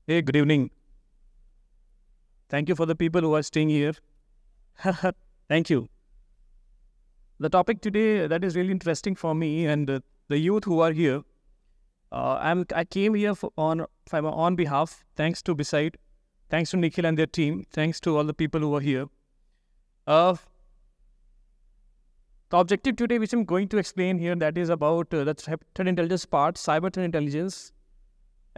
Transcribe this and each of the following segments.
Hey, good evening. Thank you for the people who are staying here. Thank you. The topic today that is really interesting for me and the youth who are here. I came here for my own behalf. Thanks to Beside, thanks to Nikhil and their team. Thanks to all the people who are here. Uh, the objective today, which I'm going to explain here, that is about the threat intelligence part, cyber threat intelligence,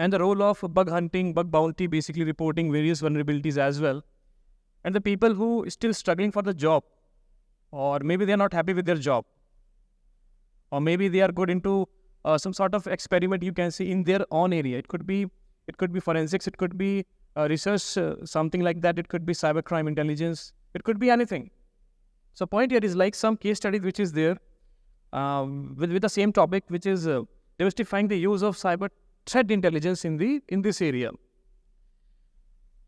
and the role of bug hunting, bug bounty, basically reporting various vulnerabilities as well. And the people who are still struggling for the job, or maybe they are not happy with their job, or maybe they are good into some sort of experiment, you can see, in their own area. It could be forensics, it could be research, something like that. It could be cybercrime intelligence. It could be anything. So point here is like some case studies which is there with the same topic, which is demystifying the use of cyber threat intelligence in this area.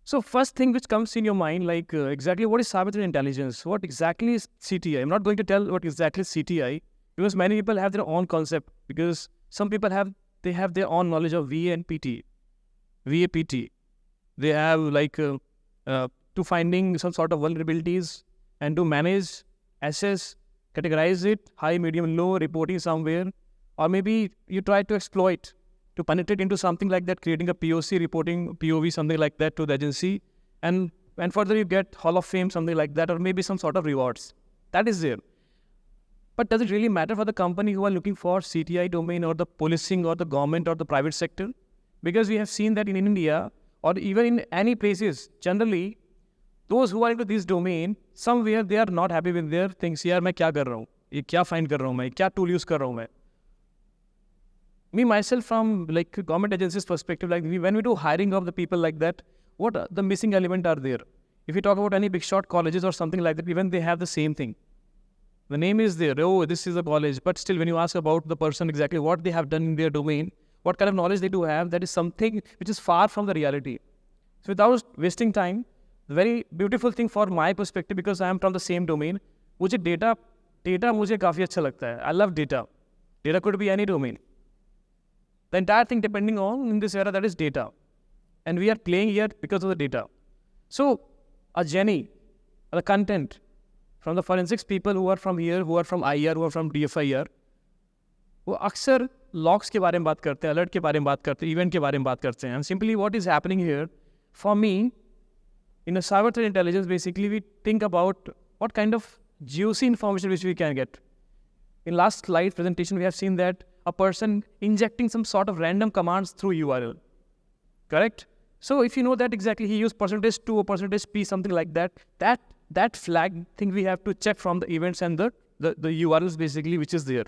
So first thing which comes in your mind, like exactly what is cyber threat intelligence? What exactly is CTI? I'm not going to tell what exactly is CTI because many people have their own concept. Because some people have their own knowledge of VA and PT, VAPT. They have like to finding some sort of vulnerabilities and to manage, assess, categorize it, high, medium, low, reporting somewhere, or maybe you try to exploit, to penetrate into something like that, creating a POC, reporting POV, something like that to the agency, and further you get Hall of Fame, something like that, or maybe some sort of rewards. That is there. But does it really matter for the company who are looking for CTI domain or the policing or the government or the private sector? Because we have seen that in India or even in any places, generally, those who are into this domain, somewhere they are not happy with their things. यार मैं क्या कर रहा हूँ? ये क्या find कर रहा हूँ मैं? क्या tool use कर रहा हूँ मैं? Me myself from like government agencies perspective, like when we do hiring of the people like that, what the missing element are there? If you talk about any big shot colleges or something like that, even they have the same thing. The name is there. Oh, this is a college. But still, when you ask about the person exactly what they have done in their domain, what kind of knowledge they do have, that is something which is far from the reality. So without wasting time, the very beautiful thing for my perspective, because I am from the same domain, मुझे data मुझे काफ़ी अच्छा लगता है. I love data. Data could be any domain. The entire thing depending on in this era, that is data. And we are playing here because of the data. So a journey, the content from the forensics people who are from here, who are from IR, who are from DFIR, वो अक्सर locks के बारे में बात करते हैं, alert के बारे में बात करते हैं, इवेंट के बारे में बात करते हैं. And simply what is happening here, for me, in a cyber threat intelligence, basically we think about what kind of juicy information which we can get. In last slide presentation, we have seen that a person injecting some sort of random commands through URL. Correct? So if you know that exactly he used %2 or %p, something like that, that flag thing we have to check from the events and the URLs basically which is there.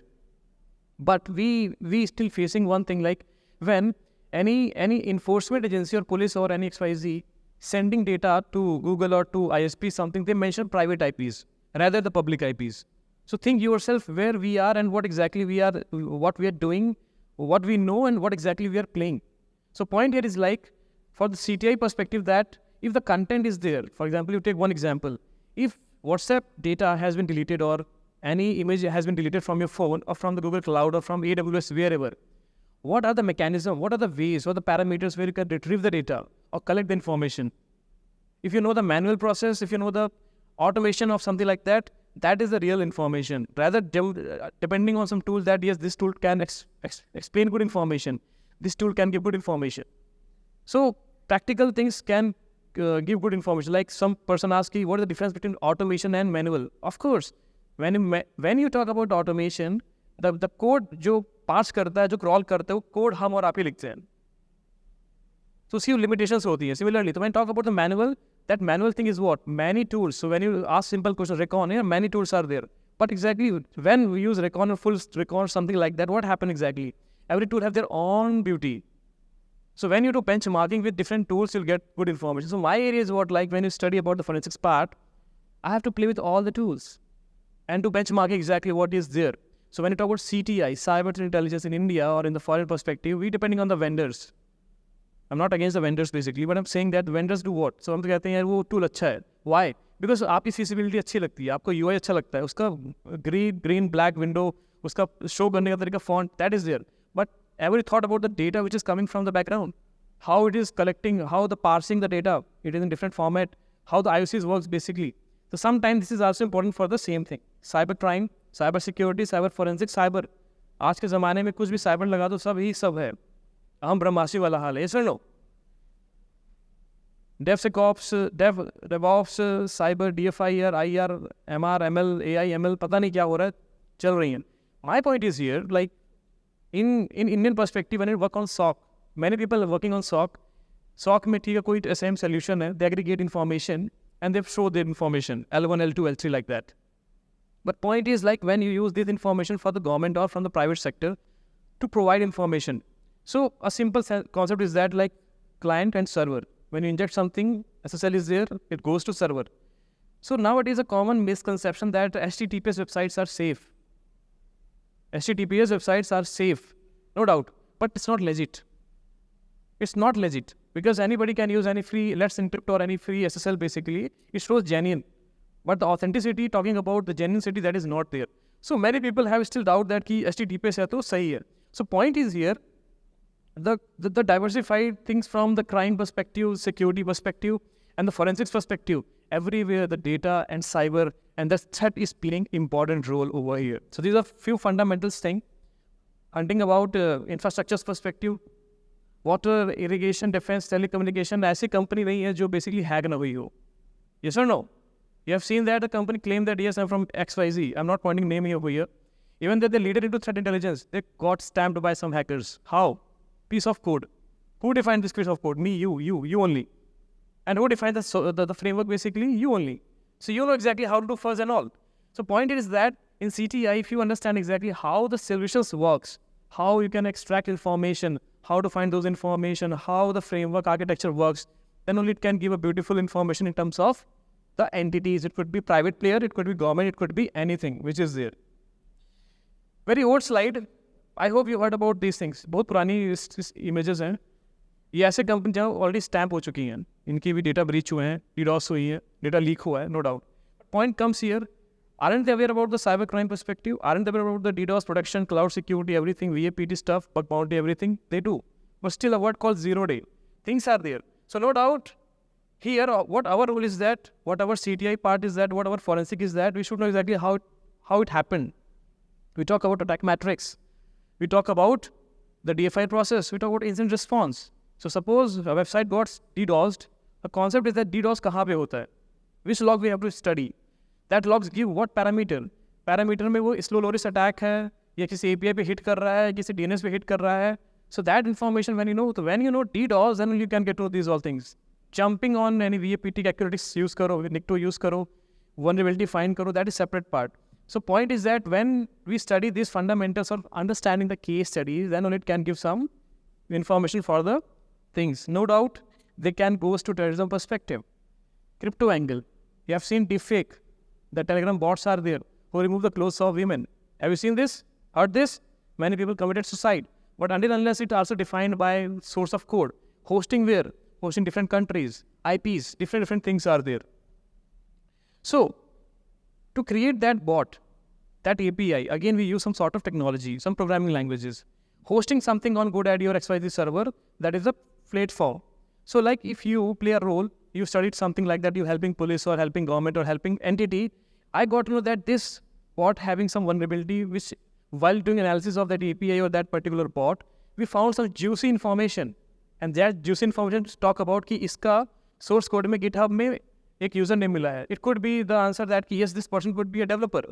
But we still facing one thing, like when any enforcement agency or police or any XYZ sending data to Google or to ISP something, they mention private IPs rather the public IPs. So think yourself where we are and what exactly we are, what we are doing, what we know and what exactly we are playing. So point here is like for the CTI perspective that if the content is there, for example, you take one example, if WhatsApp data has been deleted or any image has been deleted from your phone or from the Google Cloud or from AWS, wherever, what are the mechanisms, what are the ways, what are the parameters where you can retrieve the data or collect the information? If you know the manual process, if you know the automation of something like that, that is the real information. Rather, depending on some tool that, yes, this tool can explain good information. This tool can give good information. So, practical things can give good information. Like some person asks you, what is the difference between automation and manual? Of course, when you talk about automation, the code जो parse करता है, जो crawl करता है, वो code हम और आप ही लिखते हैं. So, उसकी limitations होती हैं. Similarly, when you talk about the manual, that manual thing is what? Many tools. So when you ask simple question, recon, yeah, many tools are there. But exactly when we use recon or full recon or something like that, what happens exactly? Every tool have their own beauty. So when you do benchmarking with different tools, you'll get good information. So my area is what, like when you study about the forensics part, I have to play with all the tools and to benchmark exactly what is there. So when you talk about CTI, cyber threat intelligence in India or in the foreign perspective, we depending on the vendors. I'm not against the vendors basically, but I'm saying that vendors do what? So हम तो कहते हैं यार वो tool अच्छा है. Why? Because आपकी feasibility अच्छी लगती है, आपको UI अच्छा लगता है, उसका green black window, उसका show करने का तरीका font, that is there. But ever thought about the data which is coming from the background? how it is collecting, how the parsing the data, it is in different format, how the IOCs works basically. So sometimes this is also important for the same thing. Cyber crime, cyber security, cyber forensics, cyber. आज के ज़माने में कुछ भी cyber लगा दो सब ही सब है. अहम ब्रह्मासी वाला हाल है. Yes or no? DevSecOps, DevOps, Cyber, DFIR, IR, MR, ML, AI, ML, पता नहीं क्या हो रहा है, चल रही हैं. My point is here, like in Indian perspective, when you work on SOC, many people are working on SOC. SOC में ठीक है कोई same solution है, they aggregate information and they show their information, L1, L2, L3 like that. But point is like when you use this information for the government or from the private sector to provide information. So a simple concept is that like client and server. When you inject something, SSL is there, it goes to server. So nowadays a common misconception that HTTPS websites are safe. HTTPS websites are safe, no doubt, but it's not legit. It's not legit because anybody can use any free Let's Encrypt or any free SSL basically. It shows genuine. But the authenticity, talking about the genuinity, that is not there. So many people have still doubt that ki HTTPS hai to sahi hai. So point is here, the diversified things from the crime perspective, security perspective, and the forensics perspective, everywhere the data and cyber and the threat is playing important role over here. So these are few fundamentals thing. Hunting about infrastructures perspective, water, irrigation, defense, telecommunication, ऐसी company नहीं है जो basically hack ना हुई हो. Yes or no? You have seen that the company claimed that yes, I'm from XYZ. I'm not pointing name here over here. Even that they leaded into threat intelligence, they got stamped by some hackers. How? Piece of code. Who defined this piece of code? Me, you only. And who defined the framework basically? You only. So you know exactly how to do fuzz and all. So point is that in CTI, if you understand exactly how the solutions works, how you can extract information, how to find those information, how the framework architecture works, then only it can give a beautiful information in terms of the entities. It could be private player, it could be government, it could be anything which is there. Very old slide. I hope you heard about these things. बहुत पुरानी images हैं. ये ऐसे company जहाँ already stamp हो चुकी हैं, इनकी भी डेटा ब्रीच हुए हैं, डीडॉस हुई है, डेटा लीक हुआ है, no doubt. Point comes here, aren't they aware about the cyber crime perspective? Aren't they aware about the DDoS protection, cloud security, everything, VAPT stuff, bug bounty, everything? They do. But still a word called 0 day. Things are there. So no doubt, here what our role is that, what our CTI part is that, what our forensic is that, we should know exactly how it happened. We talk about attack matrix. We talk about the DFI process. We talk about incident response. So suppose a website got DDoSed. The concept is that DDoS kahan pe hota hai? Which log we have to study? That logs give what parameter? Parameter में वो slow loris attack है, या किसी API पे hit कर रहा है, किसी DNS पे hit कर रहा है. So that information when you know DDoS, then you can get to these all things. Jumping on any VAPT accuracy use करो, NICTO use करो, vulnerability find करो, that is separate part. So point is that when we study these fundamentals of understanding the case studies, then only it can give some information for the things. No doubt, they can go to terrorism perspective. Crypto angle. You have seen deepfake. The Telegram bots are there who remove the clothes of women. Have you seen this? Heard this? Many people committed suicide. But until unless it also defined by source of code. Hosting where? Hosting different countries. IPs. Different things are there. So, to create that bot, that API, again we use some sort of technology, some programming languages. Hosting something on GoDaddy or XYZ server, that is a platform. So like if you play a role, you studied something like that, you're helping police or helping government or helping entity, I got to know that this bot having some vulnerability, which while doing analysis of that API or that particular bot, we found some juicy information. And that juicy information talk about कि इसका source code में GitHub में एक username मिला है. It could be the answer that yes, this person could be a developer.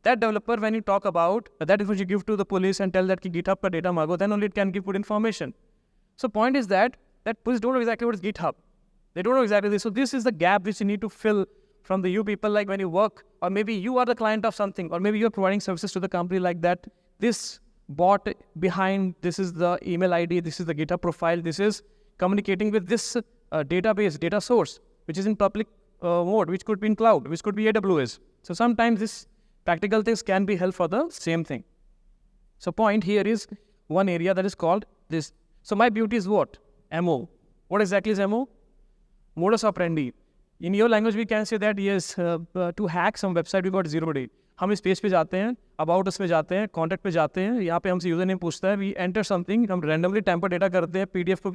That developer, when you talk about, that is what you give to the police and tell that कि GitHub का data मांगो, then only it can give good information. So point is that police don't know exactly what is GitHub. They don't know exactly this. So this is the gap which you need to fill from the you people, like when you work, or maybe you are the client of something, or maybe you're providing services to the company like that. This bot behind, this is the email ID, this is the GitHub profile, this is communicating with this database, data source, which is in public mode, which could be in cloud, which could be AWS. So sometimes this practical things can be held for the same thing. So point here is one area that is called this. So my beauty is what? MO. What exactly is MO? Modus operandi. In your language, we can say that yes, to hack some website, we got 0 day. हम इस page पे जाते हैं, about us पे जाते हैं, contact पे जाते हैं, यहाँ पे हमसे यूजर नेम पूछता है, we enter something, हम randomly tamper data करते हैं, PDF को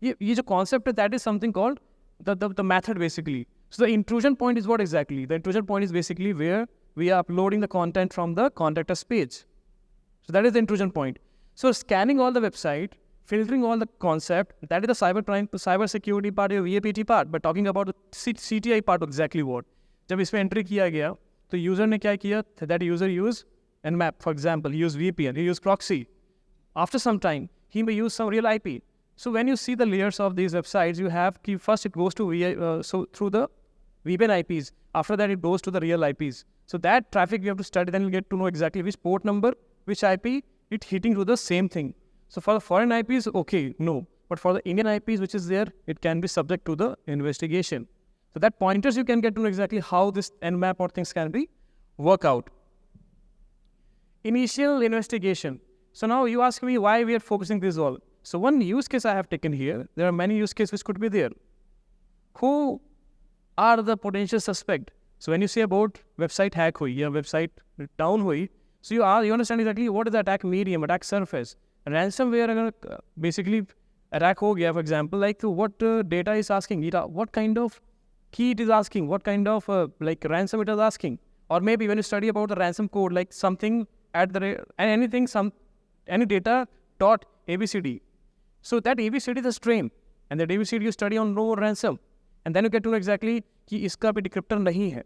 ये जो concept है, that is something called the method basically. So the intrusion point is what exactly? The intrusion point is basically where we are uploading the content from the contact us page. So that is the intrusion point. So scanning all the website, filtering all the concept, that is the cyber security part or VAPT part. But talking about the CTI part, exactly what? जब इसमें entry किया गया, तो user ने क्या किया? That user use Nmap, for example, use VPN, he use proxy. After some time, he may use some real IP. So when you see the layers of these websites, you have first it goes to through the VPN IPs. After that, it goes to the real IPs. So that traffic we have to study. Then we'll get to know exactly which port number, which IP, it hitting to the same thing. So for the foreign IPs, okay, no. But for the Indian IPs, which is there, it can be subject to the investigation. So that pointers you can get to know exactly how this Nmap or things can be work out. Initial investigation. So now you ask me why we are focusing this all. So one use case I have taken here, there are many use cases which could be there. Who are the potential suspect? So when you say about website hack hui, या website down hui, so you understand exactly what is the attack medium, attack surface. Ransomware अगर basically attack हो गया, for example, like what data is asking, what kind of key it is asking, what kind of ransom it is asking, or maybe when you study about the ransom code, like something at the any data dot ABCD. So that ABCD is a string, and that ABCD you study on no ransom, and then you get to know exactly कि इसका भी decryptor नहीं है.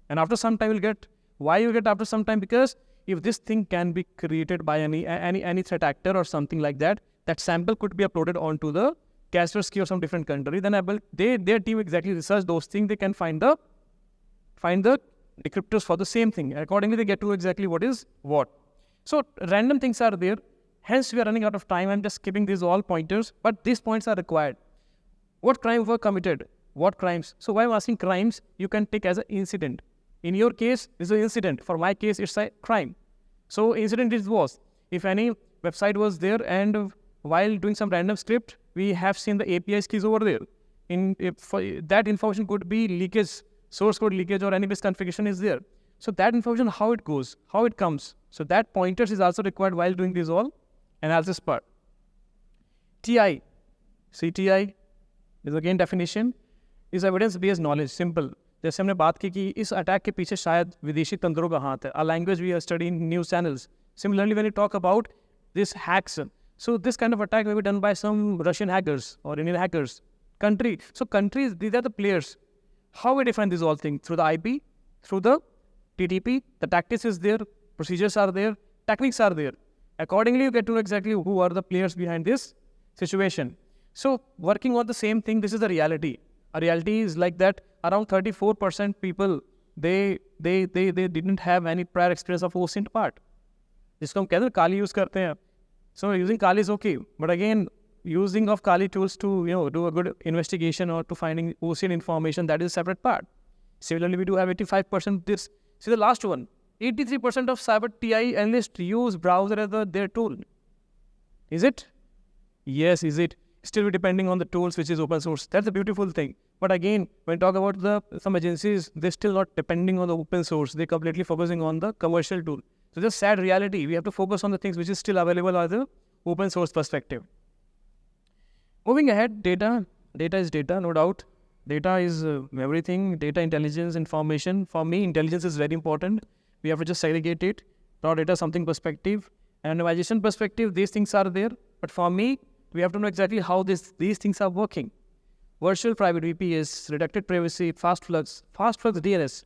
And after some time you'll get why you get after some time, because if this thing can be created by any threat actor or something like that, that sample could be uploaded onto the Kaspersky or some different country. Then their team exactly research those things. They can find the decryptors for the same thing. Accordingly, they get to know exactly what is what. So random things are there. Hence, we are running out of time. I'm just skipping these all pointers, but these points are required. What crimes were committed? What crimes? So why I'm asking crimes, you can take as an incident. In your case, this is an incident. For my case, it's a crime. So incident was, if any website was there and while doing some random script, we have seen the APIs keys over there. That information could be leakage, source code leakage or any misconfiguration is there. So that information, how it goes, how it comes. So that pointers is also required while doing this all analysis part. TI, CTI is again definition, is evidence-based knowledge, simple. जैसे हमने बात की कि इस attack के पीछे शायद विदेशी तंत्रों का हाथ है. A language we are studying in news channels. Similarly, when you talk about this hacks, so this kind of attack may be done by some Russian hackers or Indian hackers. Country. So countries, these are the players. How we define this all thing? Through the IP, through the TTP, the tactics is there, procedures are there, techniques are there. Accordingly, you get to know exactly who are the players behind this situation. So working on the same thing, this is the reality. A reality is like that around 34% people, they didn't have any prior experience of OSINT part. जिसको हम कहते हैं Kali use करते हैं. So using Kali is okay, but again, using of Kali tools to do a good investigation or to finding OSINT information, that is a separate part. Similarly, we do have 85% this. See the last one, 83% of cyber TI analysts use browser as their tool. Is it? Yes, is it? Still depending on the tools which is open source. That's a beautiful thing. But again, when talk about some agencies, they're still not depending on the open source. They're completely focusing on the commercial tool. So just sad reality. We have to focus on the things which is still available as the open source perspective. Moving ahead, data. Data is data, no doubt. Data is everything. Data, intelligence, information. For me, intelligence is very important. We have to just segregate it. Raw data, something perspective. Anonymization perspective, these things are there. But for me, we have to know exactly how these things are working. Virtual private VPS, redacted privacy, fast flux DNS.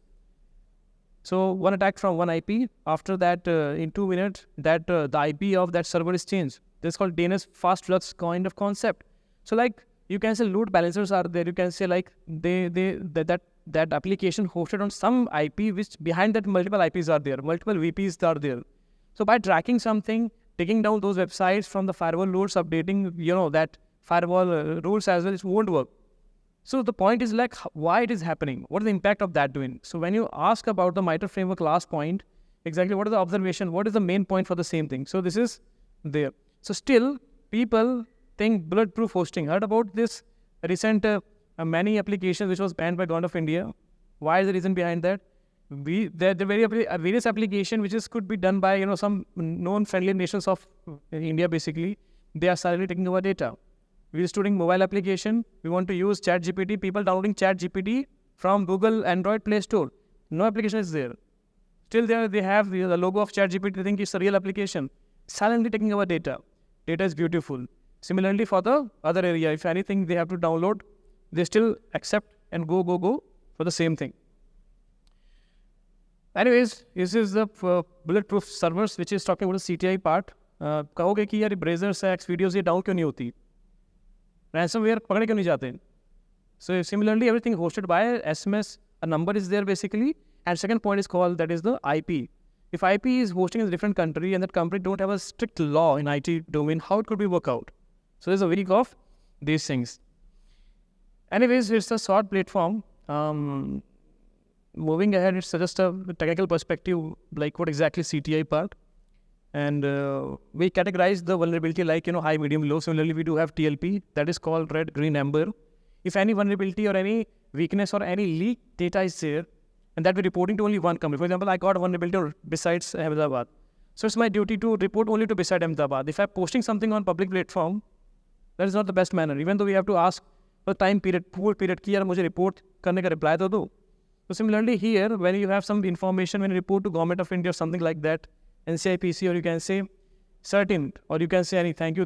So one attack from one IP. After that, in 2 minutes, that the IP of that server is changed. This is called DNS fast flux kind of concept. So like you can say load balancers are there. You can say like that application hosted on some IP, which behind that multiple IPs are there, multiple VPs are there. So by tracking something, taking down those websites from the firewall loads, updating that firewall rules as well, it won't work. So the point is like why it is happening, what is the impact of that doing. So when you ask about the MITRE framework last point, exactly what is the observation, what is the main point for the same thing. So this is there. So still people think bulletproof hosting. Heard about this recent many applications which was banned by government of India. Why is the reason behind that? There are various applications which could be done by some known friendly nations of India basically. They are silently taking over data. We're studying mobile application. We want to use ChatGPT. People downloading ChatGPT from Google Android Play Store. No application is there. Still there, they have the logo of ChatGPT. They think it's a real application. Silently taking our data. Data is beautiful. Similarly, for the other area, if anything they have to download, they still accept and go for the same thing. Anyways, this is the bulletproof servers, which is talking about the CTI part. कहोगे कि यार ब्रेजर्स है एक्सवीडियोज ये down क्यों नहीं होती, ransomware पकड़े क्यों नहीं जाते? So similarly, everything hosted by SMS, a number is there basically, and second point is called, that is the IP. If IP is hosting in a different country and that country don't have a strict law in IT domain, how it could be work out? So there's a week of these things. Anyways, it's a short platform. Moving ahead, it's just a technical perspective, like what exactly CTI part. And we categorize the vulnerability like, high, medium, low. Similarly, we do have TLP, that is called red, green, amber. If any vulnerability or any weakness or any leak data is there, and that we're reporting to only one company. For example, I got a vulnerability besides Ahmedabad. So it's my duty to report only to beside Ahmedabad. If I'm posting something on public platform, that is not the best manner. Even though we have to ask for time period, pool period, कि यार मुझे report करने का reply तो दो. So similarly here, when you have some information, when you report to Government of India or something like that, NCIPC, or you can say certain, or you can say any thank you.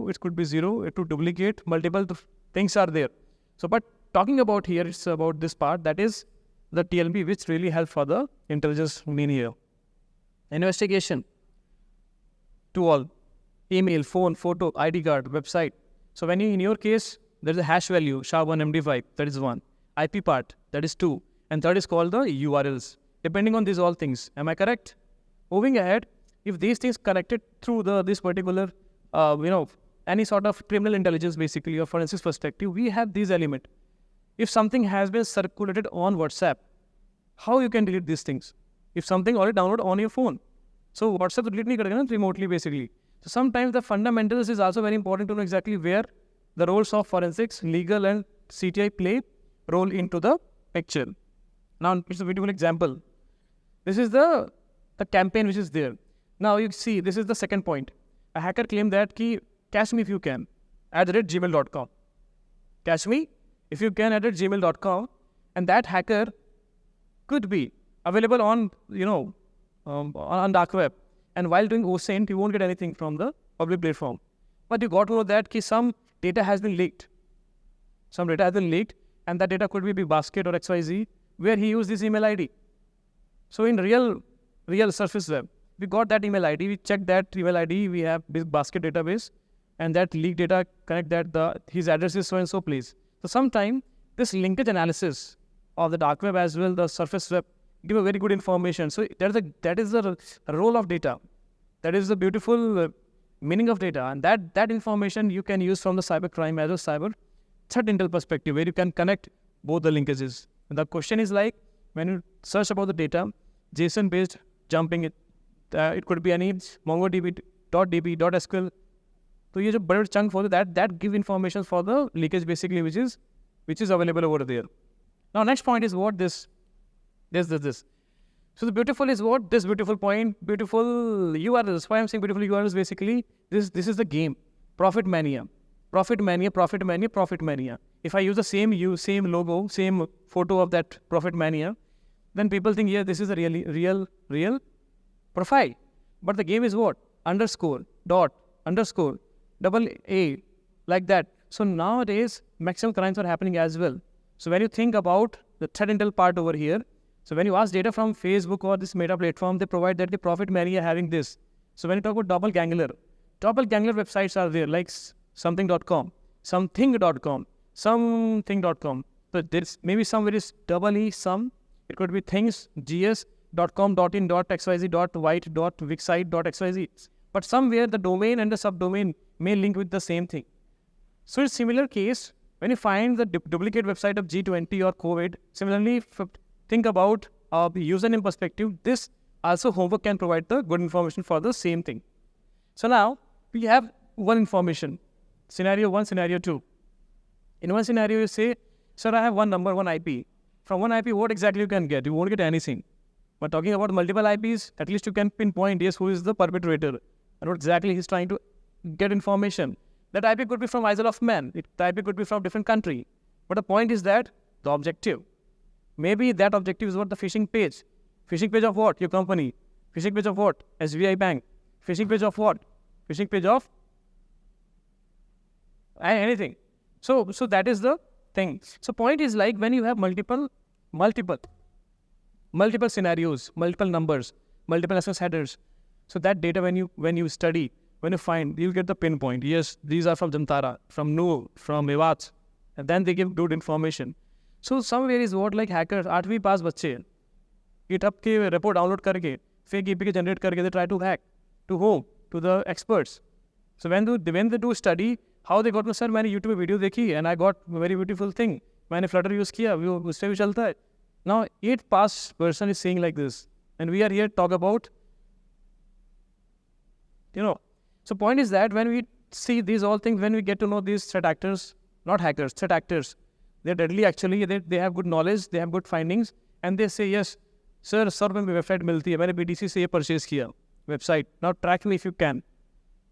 It could be zero, it could duplicate, multiple things are there. So, but talking about here, it's about this part, that is the TLP, which really helps for the intelligence mean here. Investigation to all, email, phone, photo, ID card, website. So when in your case, there is a hash value, SHA-1 MD5, that is 1. IP part, that is 2. And third is called the URLs. Depending on these all things, am I correct? Moving ahead, if these things connected through this particular, any sort of criminal intelligence basically or forensics perspective, we have these elements. If something has been circulated on WhatsApp, how you can delete these things? If something already downloaded on your phone. So WhatsApp delete nahi karega na remotely basically. So sometimes the fundamentals is also very important to know exactly where the roles of forensics, legal and CTI play role into the picture. Now it's a beautiful example. This is the campaign which is there. Now you see, this is the second point. A hacker claimed that catch me if you can @gmail.com. Catch me if you can @gmail.com, and that hacker could be available on on dark web, and while doing OSINT you won't get anything from the public platform. But you got to know that some data has been leaked. Some data has been leaked, and that data could be basket or XYZ where he used this email ID. So in real surface web, we got that email ID, we checked that email ID, we have this basket database, and that leaked data connect that his address is so and so place. So sometimes this linkage analysis of the dark web as well, the surface web, give a very good information. So that is the role of data. That is the beautiful meaning of data, and that information you can use from the cybercrime as a cyber threat intel perspective, where you can connect both the linkages. And the question is like, when you search about the data, JSON based jumping it could be any MongoDB, .db, .sql. So ये जो बड़े chunk for that give information for the leakage basically, which is available over there. Now next point is what this. So the beautiful is what? This beautiful point, beautiful URLs. Why I'm saying beautiful URLs basically, this is the game. Profit mania. If I use the same logo, same photo of that profit mania, then people think, yeah, this is a real profile. But the game is what? Underscore, dot, underscore, AA, like that. So nowadays, maximum crimes are happening as well. So when you think about the threat intel part over here, so when you ask data from Facebook or this Meta platform, they provide that the profit mania having this. So when you talk about doppelganger websites are there, like something.com, something.com. So there's maybe somewhere is EE, some. It could be things, gs.com, .in, .xyz, .white, .wixsite, .xyz. But somewhere the domain and the subdomain may link with the same thing. So it's similar case, when you find the duplicate website of G20 or COVID, similarly, think about the username perspective. This also homework can provide the good information for the same thing. So now we have one information, scenario 1, scenario 2. In one scenario you say, sir, I have one number, one IP. From one IP, what exactly you can get? You won't get anything. But talking about multiple IPs, at least you can pinpoint, yes, who is the perpetrator and what exactly he's trying to get information. That IP could be from Isle of Man. The IP could be from different country. But the point is that the objective. Maybe that objective is what the phishing page. Phishing page of what? Your company. Phishing page of what? SBI Bank. Phishing page of what? Phishing page of anything. So that is the thing. So point is like when you have multiple scenarios, multiple numbers, multiple SS headers. So that data when you study, when you find, you'll get the pinpoint. Yes, these are from Jamtara, from Noor, from Mewat, and then they give good information. So somewhere is what like hackers, 8वीं पास बच्चे GitHub के report download करके fake APK generate करके they try to hack to whom? To the experts. So when they do study, how they got to, sir मैंने YouTube video देखी and I got a very beautiful thing. मैंने Flutter use किया, वो उससे भी चलता है. Now 8th pass person is saying like this, and we are here to talk about, So point is that when we see these all things, when we get to know these threat actors, not hackers, threat actors, they're deadly actually, they have good knowledge, they have good findings, and they say, yes, sir, ₹100 में website मिलती है, मैंने BTC से ये purchase किया, website, now track me if you can.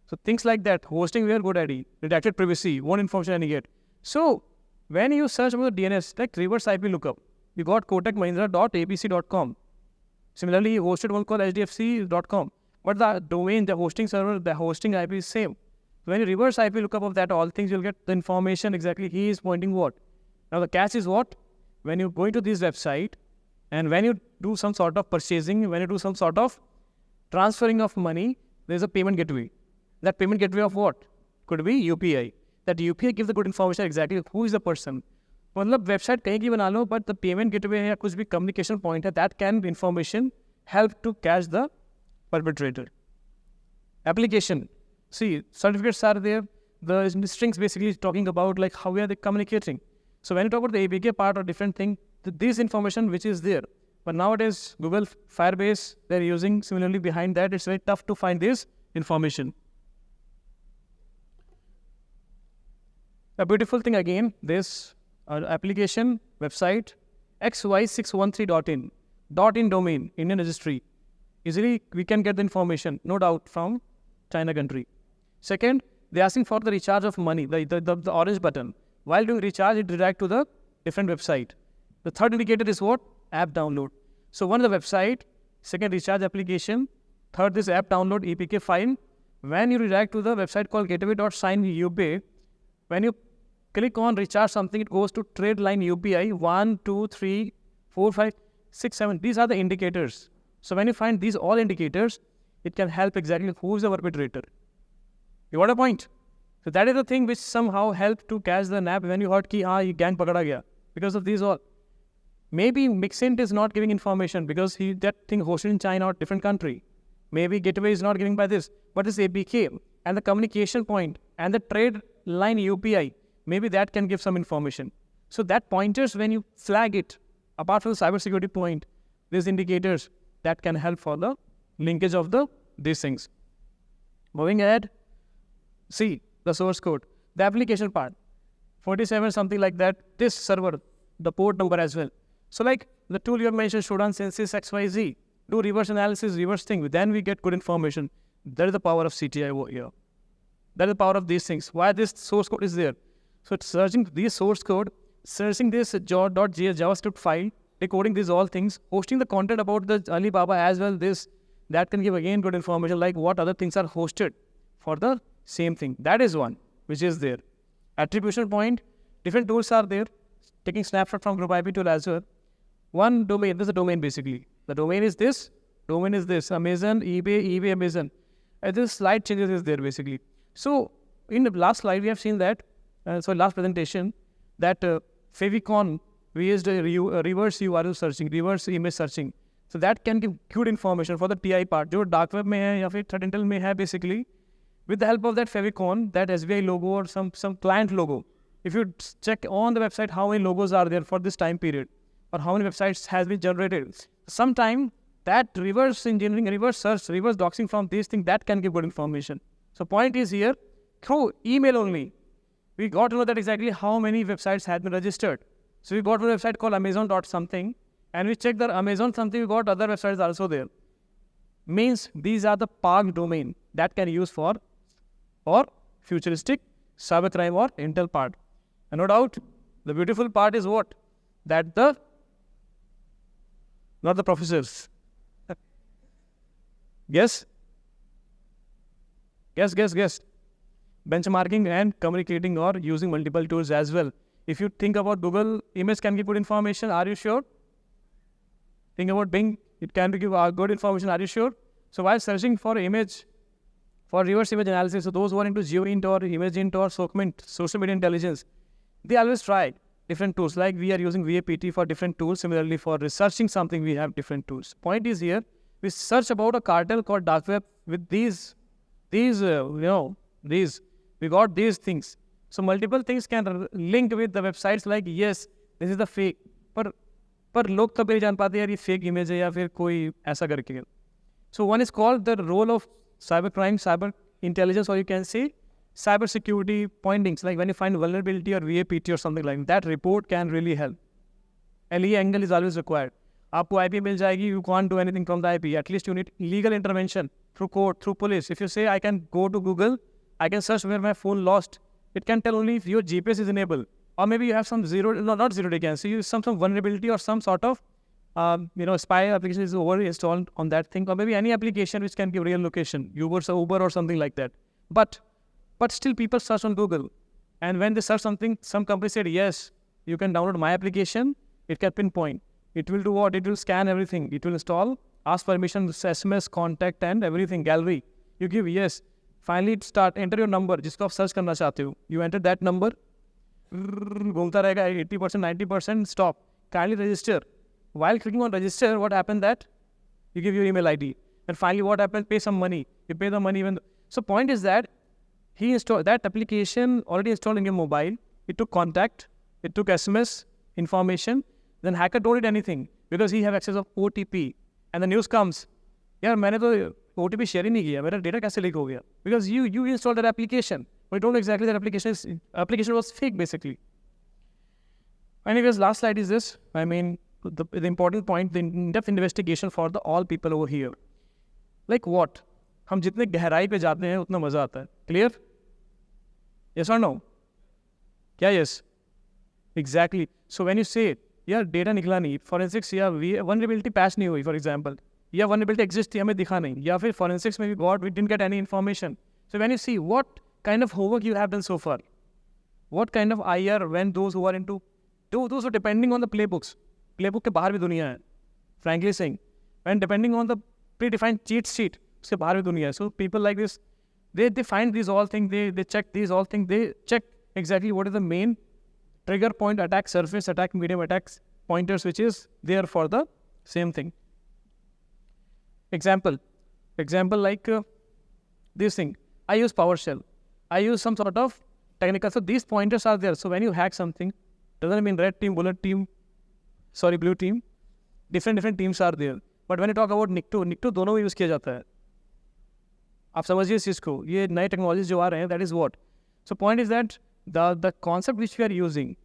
So things like that, hosting we are good at it, redacted privacy, one information any get. So when you search about the DNS, like reverse IP lookup, you got kotakmahindra.abc.com. Similarly, you hosted one called hdfc.com. But the domain, the hosting server, the hosting IP is same. When you reverse IP lookup of that, all things, you'll get the information exactly he is pointing what. Now the catch is what? When you go into this website and when you do some sort of purchasing, when you do some sort of transferring of money, there's a payment gateway. That payment gateway of what? Could be UPI. That UPI gives the good information exactly who is the person. मतलब website कहीं की बना लो, but the payment gateway है या कुछ भी communication point है, that can information help to catch the perpetrator. Application. See, certificates are there. The strings basically talking about like how are they communicating. So when you talk about the APK part or different thing, this information which is there. But nowadays, Google Firebase, they're using similarly behind that. It's very tough to find this information. A beautiful thing again, this application website xy613.in. .in domain, Indian registry. Easily we can get the information, no doubt, from China country. Second, they're asking for the recharge of money, the orange button. While doing recharge, it redirects to the different website. The third indicator is what? App download. So one is the website, second recharge application, third is app download APK file. When you redirect to the website called gateway.sign when you click on recharge something, it goes to trade line UPI 1, 2, 3, 4, 5, 6, 7. These are the indicators. So when you find these all indicators, it can help exactly who is the perpetrator. You got a point? So that is the thing which somehow helped to catch the nap when you heard ki ye gang pakada gaya. Because of these all. Maybe Mixint is not giving information because that thing hosted in China or different country. Maybe gateway is not giving by this. But this APK and the communication point and the trade line UPI, maybe that can give some information. So that pointers, when you flag it, apart from the cybersecurity point, these indicators that can help for the linkage of these things. Moving ahead, see the source code, the application part, 47 something like that. This server, the port number as well. So like the tool you have mentioned, Shodan Census XYZ, do reverse analysis, reverse thing. Then we get good information. That is the power of CTI over here. That is the power of these things. Why this source code is there? So it's searching this source code, searching this JavaScript file, decoding these all things, posting the content about the Alibaba as well. That can give again good information like what other things are hosted for the same thing. That is one which is there. Attribution point, different tools are there. Taking snapshot from group IP tool as well. One domain, this is a domain basically. The domain is this, Amazon, eBay, Amazon. And this slide changes is there basically. So in the last slide we have seen that, last presentation, that Favicon, we used a reverse URL searching, reverse image searching. So that can give good information for the TI part. जो dark web में है या फिर threat intel में है basically. With the help of that Favicon, that SBI logo or some client logo, if you check on the website how many logos are there for this time period or how many websites has been generated, sometime that reverse engineering, reverse search, reverse doxing from these things, that can give good information. So point is here, through email only, we got to know that exactly how many websites had been registered. So we got a website called Amazon.something and we checked the Amazon something, we got other websites also there. Means these are the parked domain that can use for futuristic cybercrime or intel part. And no doubt, the beautiful part is what? That not the professors. Guess. Benchmarking and communicating or using multiple tools as well. If you think about Google, image can give good information. Are you sure? Think about Bing, it can give good information. Are you sure? So while searching for image, for reverse image analysis, so those who are into GeoInt or ImageInt or SOCMINT, social media intelligence, they always try different tools. Like we are using VAPT for different tools. Similarly, for researching something, we have different tools. Point is here, we search about a cartel called dark web with these, we got these things. So multiple things can link with the websites like, yes, this is the fake. पर लोग कभी नहीं जान पाते यार ये fake image है या फिर कोई ऐसा करके. So one is called the role of cybercrime, cyber intelligence, or you can say cybersecurity pointings. Like when you find vulnerability or VAPT or something like that, report can really help. And the angle is always required. आपको IP मिल जाएगी, you can't do anything from the IP. At least you need legal intervention through court, through police. If you say I can go to Google, I can search where my phone lost. It can tell only if your GPS is enabled. Or maybe you have some not zero day can. So you have some vulnerability or some sort of spy application is over installed on that thing, or maybe any application which can give real location, Uber or something like that. But still people search on Google, and when they search something, some company said yes, you can download my application. It can pinpoint. It will do what? It will scan everything. It will install, ask permission, SMS, contact, and everything. Gallery. You give yes. Finally, it start. Enter your number. जिसको आप search करना चाहते हो. You enter that number. घूमता रहेगा 80%, 90%. Stop. Kindly register. While clicking on register, what happened that you give your email ID, and finally what happened? Pay some money. You pay the money So point is that he installed that application already installed in your mobile. It took contact. It took SMS information. Then hacker don't need anything because he have access of OTP. And the news comes, यार मैंने तो OTP share ही नहीं किया, मेरा data कैसे leak हो गया? Because you installed that application, but you don't know exactly that application was fake basically. Anyways, last slide is this. I mean, the important point, the in-depth investigation for the all people over here. Like what? हम जितने गहराई पे जाते हैं उतना मजा आता है. Clear? Yes or no? क्या yes? Exactly. So when you say यार डेटा निकला नहीं, फोरेंसिक्स या वनरेबिलिटी पैच नहीं हुई फॉर एग्जांपल, या वनरेबिलिटी एग्जिस्ट थी हमें दिखा नहीं, या फिर फोरेंसिक्स में we got we didn't get any information. So when you see what kind of homework you have done so far, what kind of IR when those who are into those who depending on the playbook के बाहर भी दुनिया है, frankly saying, when depending on the pre defined cheat sheet उसके बाहर भी दुनिया है. So people like this they find these all things, they check these all things, they check exactly what is the main trigger point, attack surface, attack medium, attacks pointers which is there for the same thing. Example like this thing, I use PowerShell, I use some sort of technical, so these pointers are there. So when you hack something, doesn't mean red team, blue team, different teams are there. But when you talk about NICTO दोनों में use किया जाता है. आप समझिए इस चीज़ को, ये नए टेक्नोलॉजीज जो आ रहे हैं, that is what. So point is that the concept which we are using,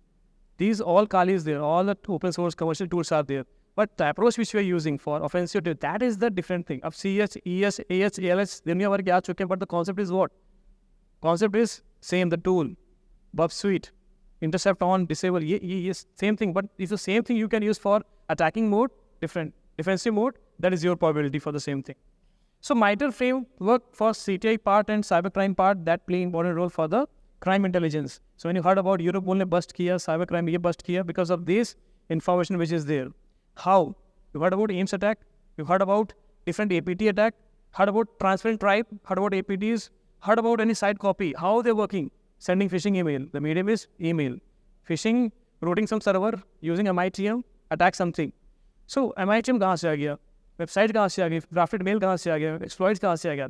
these all Kali is there, all the open source commercial tools are there, but the approach which we are using for offensive, that is the different thing. अब CS, ES, AH, ALS दुनिया भर के आ चुके हैं, but the concept is what? Concept is same, the tool, buff suite, intercept on, disable, ये same thing, but it's the same thing you can use for attacking mode, different, defensive mode, that is your probability for the same thing. So MITRE framework for CTI part and cybercrime part, that play important role for the crime intelligence. So when you heard about Europol ने bust किया, cybercrime ये bust किया because of this information which is there. How? You heard about AIMS attack, you heard about different APT attack, heard about transparent tribe, heard about APTs, heard about any site copy, how they're working, sending phishing email. The medium is email. Phishing, routing some server, using MITM, attack something. So MITM कहाँ से आ गया? Website कहाँ से आ गई? Drafted mail कहाँ से आ गया? Exploits कहाँ से आ गया?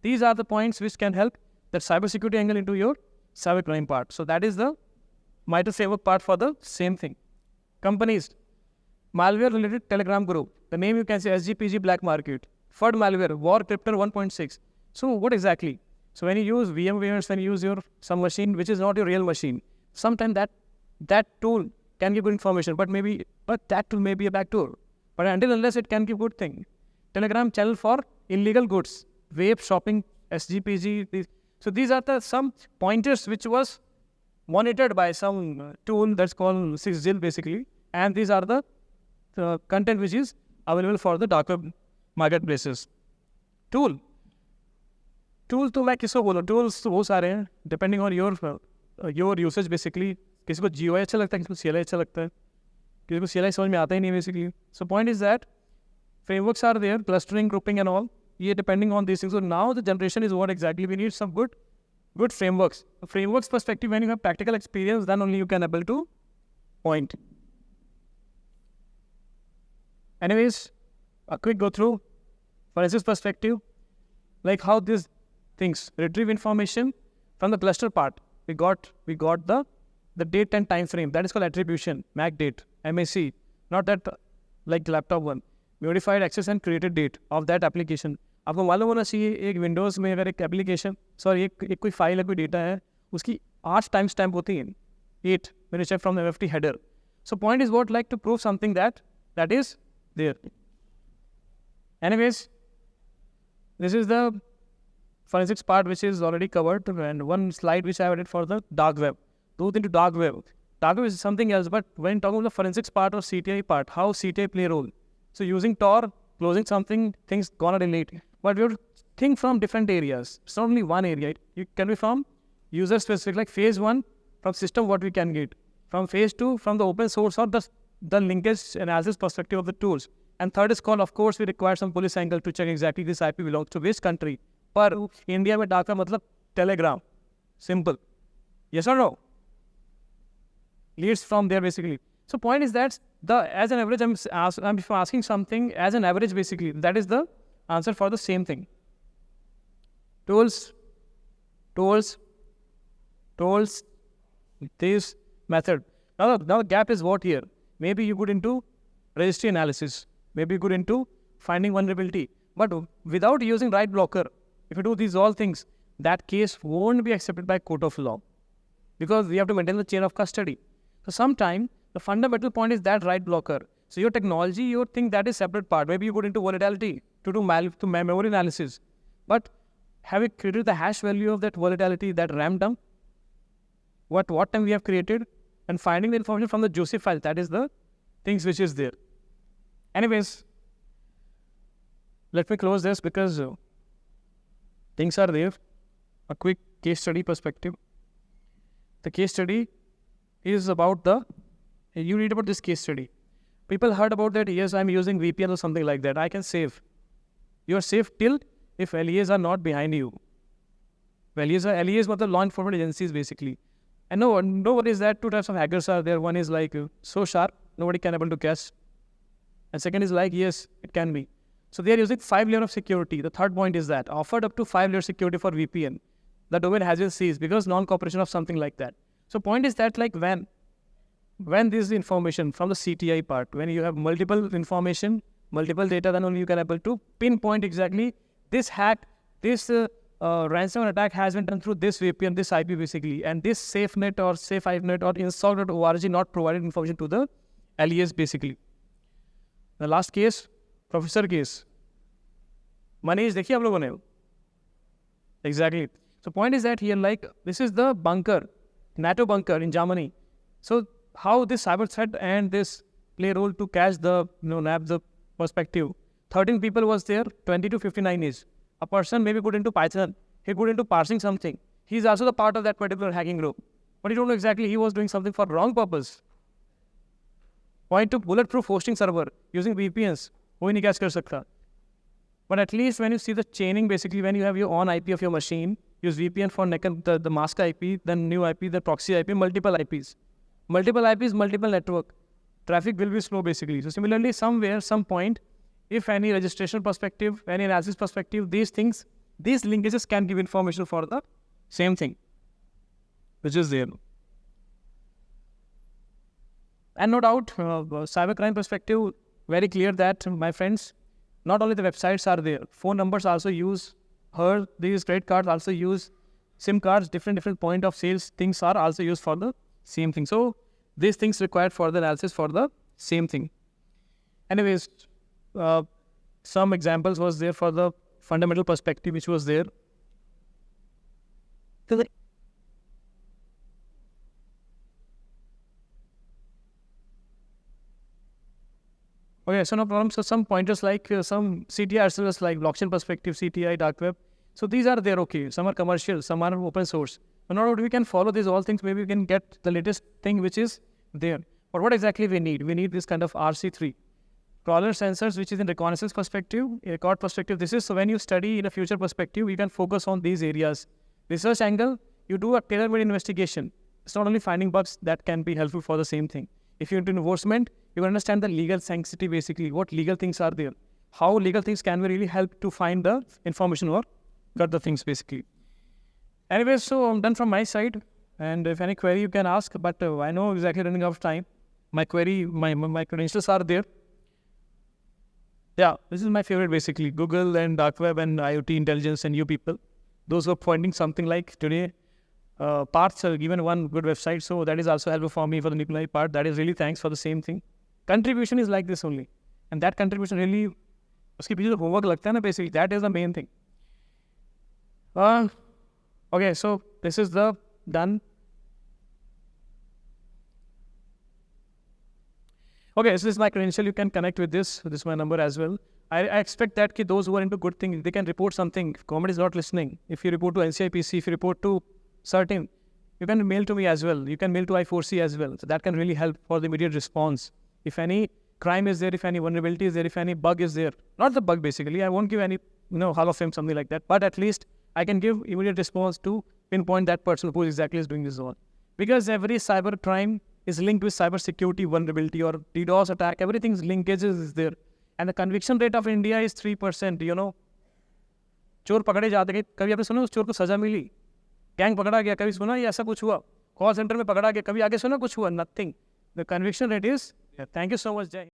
These are the points which can help that cybersecurity angle into your cybercrime part. So that is the MITRE framework part for the same thing. Companies, malware related Telegram group. The name you can say SGPG black market. FUD malware, war cryptor 1.6. So what exactly? So when you use VMwares, when you use some machine which is not your real machine, sometimes that tool can give good information, but that tool may be a backdoor. But until unless it can give good thing. Telegram channel for illegal goods, vape, shopping, SGPG. So these are the some pointers which was monitored by some tool that's called 6GIL basically, and these are the content which is available for the dark web marketplaces. Tool तो मैं किसको बोलूँ, tools तो बहुत सारे हैं depending on your usage basically. किसी को GUI अच्छा लगता है, किसी को CLI अच्छा लगता है, किसी को CLI समझ में आता ही नहीं basically. So point is that frameworks are there, clustering, grouping and all. Yeah, depending on these things. So now the generation is what exactly we need some good frameworks. A frameworks perspective, when you have practical experience, then only you can able to point. Anyways, a quick go through forensics perspective, like how these things retrieve information from the cluster part. We got the date and time frame. That is called attribution, MAC date, MAC, not that like laptop one. Modified access and created date of that application. आपको मालूम होना चाहिए एक Windows में अगर एक application एक कोई फाइल है, कोई डेटा है, उसकी 8 टाइम स्टैम्प होती हैं, 8 when you check from the MFT header. So point is what like to prove something that is there. Anyways, this is the forensics part which is already covered, and one slide which I added for the dark web. Go into dark web. Dark web is something else, but when talking about the forensics part or CTI part, how CTI play a role. So using Tor, closing something, things gonna relate. But we have to think from different areas. It's not only one area. It can be from user specific, like phase 1, from system what we can get. From phase 2, from the open source or the linkage analysis perspective of the tools. And third is called, of course, we require some police angle to check exactly this IP belongs to which country. पर India में डाक का मतलब Telegram, simple. Yes or no? Leads from there basically. So point is that as an average, I'm asking something as an average basically. That is the answer for the same thing. Tools, this method. Now the gap is what here? Maybe you go into registry analysis. Maybe you go into finding vulnerability. But without using right blocker, if you do these all things, that case won't be accepted by court of law, because we have to maintain the chain of custody. So sometime the fundamental point is that right blocker. So your technology, you think that is separate part. Maybe you go into volatility to do memory analysis. But have you created the hash value of that volatility, that RAM dump? What time we have created? And finding the information from the juicy file, that is the things which is there. Anyways, let me close this because things are there. A quick case study perspective. The case study is about you read about this case study. People heard about that, yes, I'm using VPN or something like that. I can save. You are safe till if LEAs are not behind you. LEAs are the law enforcement agencies basically. And no one is that two types of hackers are there. One is like so sharp, nobody can able to catch. And second is like, yes, it can be. So they are using 5 layers of security. The third point is that offered up to 5 layers security for VPN. The domain has been seized because non-cooperation of something like that. So point is that like when this information from the CTI part, when you have multiple information, multiple data, then only you can able to pinpoint exactly this hack, this ransomware attack has been done through this VPN, this IP basically, and this SafeNet or SafeIVNet or install.org not provided information to the LES basically. The last case, Professor case. Manish, देखिए आप लोगों ने. Exactly. So point is that here like this is the bunker, NATO bunker in Germany. So how this cyber threat and this play role to catch the nab the perspective. 13 people was there, 20 to 59 is. A person maybe good into Python, he good into parsing something. He is also the part of that particular hacking group. But you don't know exactly he was doing something for wrong purpose. Point to bulletproof hosting server using VPNs. कोई नहीं catch कर सकता. But at least when you see the chaining, basically when you have your own IP of your machine, use VPN for the mask IP, then new IP, the proxy IP, multiple IPs. Multiple IPs, multiple network. Traffic will be slow basically. So similarly, somewhere, some point, if any registration perspective, any analysis perspective, these things, these linkages can give information for the same thing, which is there. And no doubt, cybercrime perspective, very clear that, my friends, not only the websites are there, phone numbers also use these credit cards also use SIM cards, different point of sales things are also used for the same thing. So these things required for the analysis for the same thing. Anyways, some examples was there for the fundamental perspective which was there. Okay, so no problem. So some pointers like some CTI as well as like blockchain perspective, CTI, dark web. So these are there, okay. Some are commercial, some are open source. But not we can follow these all things. Maybe we can get the latest thing which is there. But what exactly we need? We need this kind of RC3. Crawler sensors, which is in reconnaissance perspective, record perspective. This is so when you study in a future perspective, you can focus on these areas. Research angle, you do a tailor-made investigation. It's not only finding bugs that can be helpful for the same thing. If you're into enforcement, you understand the legal sanctity basically, what legal things are there. How legal things can really help to find the information or got the things basically. Anyway, so I'm done from my side. And if any query you can ask, but I know exactly running out of time. My query, my credentials are there. Yeah, this is my favorite basically. Google and dark web and IoT intelligence and you people. Those who are pointing something like today, parts are given one good website. So that is also helpful for me for the Nikolai part. That is really thanks for the same thing. Contribution is like this only. And that contribution really, uski piche jo homework lagta hai na basically, that is the main thing. Okay, so this is the done. Okay, so this is my credential. You can connect with this. This is my number as well. I expect that those who are into good things, they can report something. If government is not listening, if you report to NCIPC, if you report to certain, you can mail to me as well. You can mail to I4C as well. So that can really help for the immediate response. If any crime is there, if any vulnerability is there, if any bug is there, not the bug basically, I won't give any, Hall of Fame, something like that. But at least I can give immediate response to pinpoint that person who exactly is doing this all. Because every cyber crime is linked with cybersecurity vulnerability or DDoS attack. Everything's linkages is there. And the conviction rate of India is 3%, चोर पकड़े जाते हैं, कभी आपने सुना उस चोर को सजा मिली, गैंग पकड़ा गया, कभी सुना ये ऐसा कुछ हुआ, कॉल सेंटर में पकड़ा गया, कभी आगे सुना कुछ हुआ, nothing. The conviction rate is, thank you so much, Jai.